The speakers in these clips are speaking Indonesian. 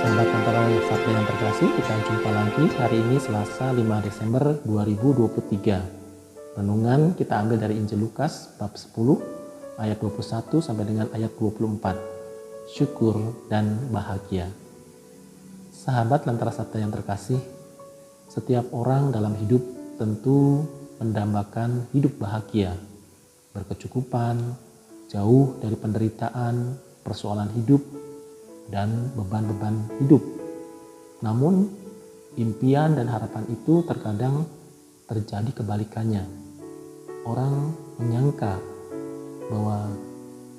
Sahabat antara Sabda yang terkasih, kita jumpa lagi hari ini Selasa 5 Desember 2023. Renungan kita ambil dari Injil Lukas bab 10 ayat 21 sampai dengan ayat 24. Syukur dan bahagia. Sahabat Lentera Sabda yang terkasih, setiap orang dalam hidup tentu mendambakan hidup bahagia, berkecukupan, jauh dari penderitaan, persoalan hidup, dan beban-beban hidup. Namun, impian dan harapan itu terkadang terjadi kebalikannya. Orang menyangka bahwa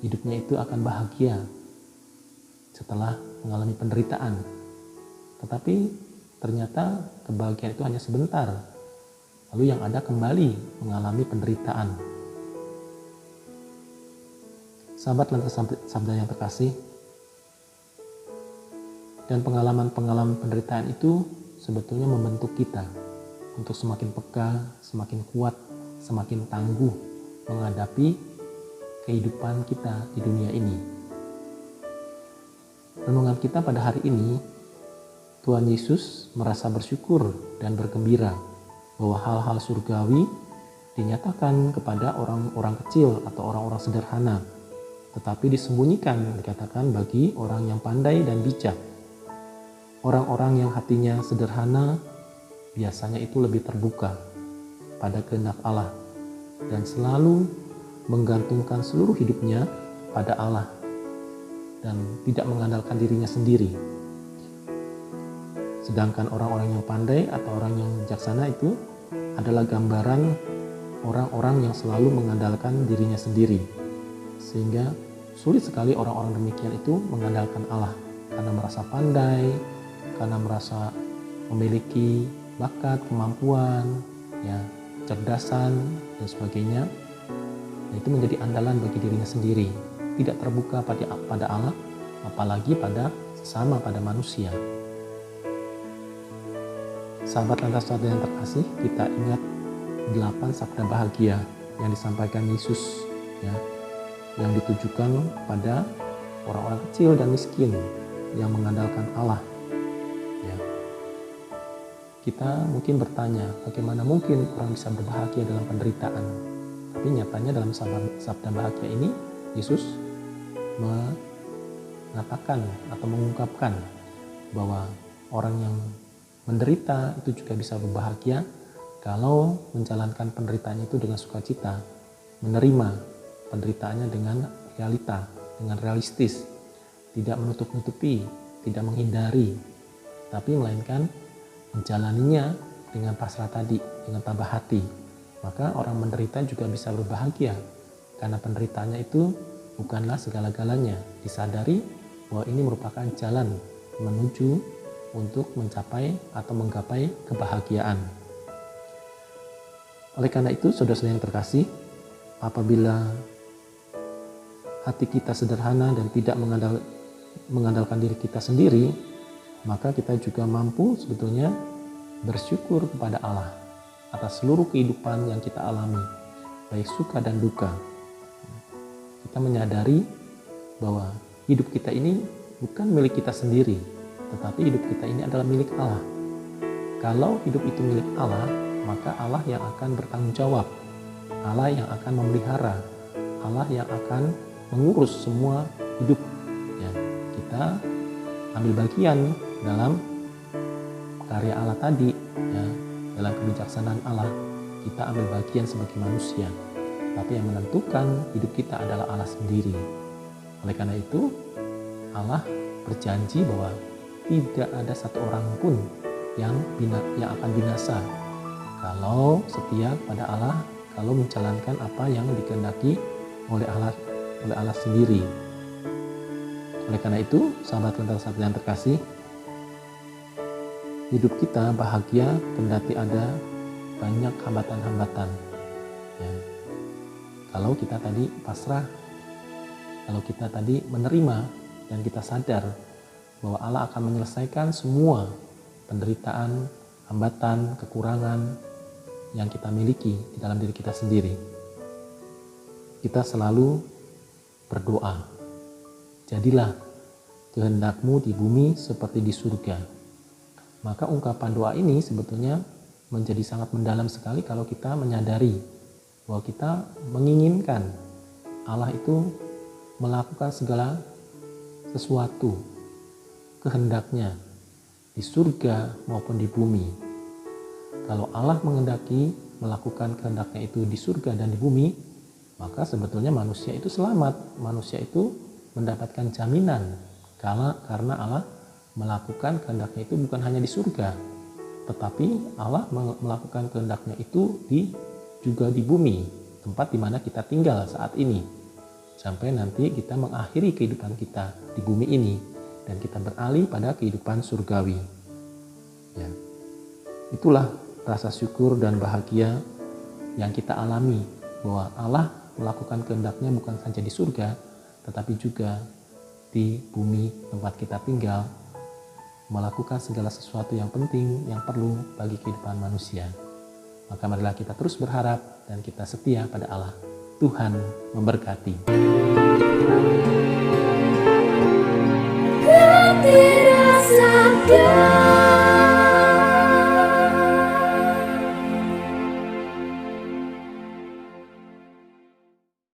hidupnya itu akan bahagia setelah mengalami penderitaan. Tetapi ternyata kebahagiaan itu hanya sebentar. Lalu yang ada kembali mengalami penderitaan. Sahabat Lentera Sabda yang terkasih, dan pengalaman-pengalaman penderitaan itu sebetulnya membentuk kita untuk semakin peka, semakin kuat, semakin tangguh menghadapi kehidupan kita di dunia ini. Renungan kita pada hari ini, Tuhan Yesus merasa bersyukur dan bergembira bahwa hal-hal surgawi dinyatakan kepada orang-orang kecil atau orang-orang sederhana, tetapi disembunyikan, dikatakan, bagi orang yang pandai dan bijak. Orang-orang yang hatinya sederhana biasanya itu lebih terbuka pada kehendak Allah dan selalu menggantungkan seluruh hidupnya pada Allah dan tidak mengandalkan dirinya sendiri. Sedangkan orang-orang yang pandai atau orang yang bijaksana itu adalah gambaran orang-orang yang selalu mengandalkan dirinya sendiri, sehingga sulit sekali orang-orang demikian itu mengandalkan Allah karena merasa pandai, karena merasa memiliki bakat, kemampuan, kecerdasan dan sebagainya. Nah, itu menjadi andalan bagi dirinya sendiri, tidak terbuka pada Allah, apalagi pada sesama, pada manusia. Sahabat Lentera Sabda yang terkasih, kita ingat 8 sabda bahagia yang disampaikan Yesus, yang ditujukan pada orang-orang kecil dan miskin yang mengandalkan Allah. Kita mungkin bertanya, bagaimana mungkin orang bisa berbahagia dalam penderitaan? Tapi nyatanya dalam sabda bahagia ini, Yesus mengatakan atau mengungkapkan bahwa orang yang menderita itu juga bisa berbahagia kalau menjalankan penderitaannya itu dengan sukacita, menerima penderitaannya dengan realita, dengan realistis, tidak menutup-nutupi, tidak menghindari, tapi melainkan menjalaninya dengan pasrah tadi, dengan tabah hati. Maka orang menderita juga bisa berbahagia karena penderitaannya itu bukanlah segala-galanya. Disadari bahwa ini merupakan jalan menuju untuk mencapai atau menggapai kebahagiaan. Oleh karena itu, saudara-saudara yang terkasih, apabila hati kita sederhana dan tidak mengandalkan diri kita sendiri, maka kita juga mampu sebetulnya bersyukur kepada Allah atas seluruh kehidupan yang kita alami, baik suka dan duka. Kita menyadari bahwa hidup kita ini bukan milik kita sendiri, tetapi hidup kita ini adalah milik Allah. Kalau hidup itu milik Allah, maka Allah yang akan bertanggung jawab, Allah yang akan memelihara, Allah yang akan mengurus semua hidup. Kita ambil bagian dalam karya Allah tadi, dalam kebijaksanaan Allah, kita ambil bagian sebagai manusia. Tapi yang menentukan hidup kita adalah Allah sendiri. Oleh karena itu, Allah berjanji bahwa tidak ada satu orang pun yang akan binasa kalau setia pada Allah, kalau menjalankan apa yang dikehendaki oleh Allah sendiri. Oleh karena itu, sahabat Lentera Sabda yang terkasih, hidup kita bahagia kendati ada banyak hambatan-hambatan. Kalau kita tadi pasrah, kalau kita tadi menerima dan kita sadar bahwa Allah akan menyelesaikan semua penderitaan, hambatan, kekurangan yang kita miliki di dalam diri kita sendiri. Kita selalu berdoa, jadilah kehendak-Mu di bumi seperti di surga. Maka ungkapan doa ini sebetulnya menjadi sangat mendalam sekali kalau kita menyadari bahwa kita menginginkan Allah itu melakukan segala sesuatu kehendaknya di surga maupun di bumi. Kalau Allah mengendaki melakukan kehendaknya itu di surga dan di bumi, maka sebetulnya manusia itu selamat. Manusia itu mendapatkan jaminan karena Allah melakukan kehendaknya itu bukan hanya di surga, tetapi Allah melakukan kehendaknya itu juga di bumi, tempat di mana kita tinggal saat ini, sampai nanti kita mengakhiri kehidupan kita di bumi ini dan kita beralih pada kehidupan surgawi. Ya, itulah rasa syukur dan bahagia yang kita alami bahwa Allah melakukan kehendaknya bukan saja di surga, tetapi juga di bumi tempat kita tinggal, melakukan segala sesuatu yang penting, yang perlu bagi kehidupan manusia. Maka marilah kita terus berharap dan kita setia pada Allah. Tuhan memberkati. Tidak sadar.